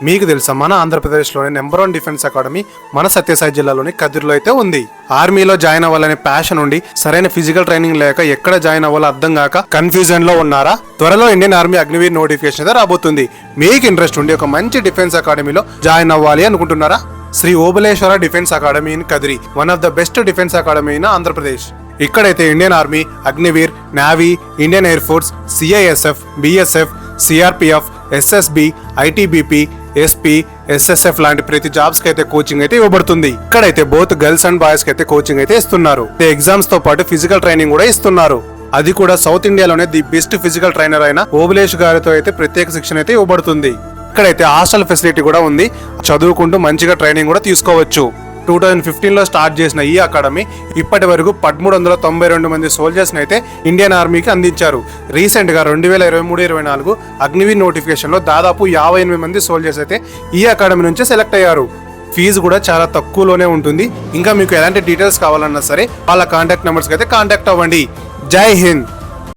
మీకు తెలుసా, మన ఆంధ్రప్రదేశ్లోని నెంబర్ 1 డిఫెన్స్ అకాడమీ మన సత్యసాయి జిల్లాలోని కదిరిలో అయితే ఉంది. ఆర్మీలో జాయిన్ అవ్వాలనే ప్యాషన్ ఉండి సరైన ఫిజికల్ ట్రైనింగ్ లేక ఎక్కడ జాయిన్ అవ్వాలో అర్థం కాక కన్ఫ్యూజన్ లో ఉన్నారా? త్వరలో ఇండియన్ ఆర్మీ అగ్నివీర్ నోటిఫికేషన్ అయితే రాబోతుంది. మీకు ఇంట్రెస్ట్ ఉండి ఒక మంచి డిఫెన్స్ అకాడమీలో జాయిన్ అవ్వాలి అనుకుంటున్నారా? Shri Obuleshwara defence academy in Kadiri, one of the best defence academy in Andhra Pradesh. ఇక్కడైతే Indian army, Agniveer, navy, Indian air force, CISF, BSF, CRPF, SSB, ITBP, SP, SSF లాంటి ప్రతి జాబ్స్ కి అయితే కోచింగ్ అయితే ఇవ్వబడుతుంది. ఇక్కడైతే బోత్ గర్ల్స్ అండ్ బాయ్స్ కి అయితే కోచింగ్ అయితే ఇస్తున్నారు. ఎగ్జామ్స్ తో పాటు ఫిజికల్ ట్రైనింగ్ కూడా ఇస్తున్నారు. అది కూడా సౌత్ ఇండియాలోనే ది బెస్ట్ ఫిజికల్ ట్రైనర్ అయిన ఓబులేష్ గారితో అయితే ప్రత్యేక శిక్షణ అయితే ఇవ్వబడుతుంది. ఇక్కడైతే హాస్టల్ ఫెసిలిటీ కూడా ఉంది. చదువుకుంటూ మంచిగా ట్రైనింగ్ కూడా తీసుకోవచ్చు. 2015లో స్టార్ట్ చేసిన ఈ అకాడమీ ఇప్పటి వరకు 1392 మంది సోల్జర్స్ అయితే ఇండియన్ ఆర్మీకి అందించారు. రీసెంట్ గా 2023-24 అగ్నివీర్ నోటిఫికేషన్ లో దాదాపు 58 మంది సోల్జర్స్ అయితే ఈ అకాడమీ నుంచి సెలెక్ట్ అయ్యారు. ఫీజు కూడా చాలా తక్కువలోనే ఉంటుంది. ఇంకా మీకు ఎలాంటి డీటెయిల్స్ కావాలన్నా సరే వాళ్ళ కాంటాక్ట్ నెంబర్స్ అయితే కాంటాక్ట్ అవ్వండి. జై హింద్.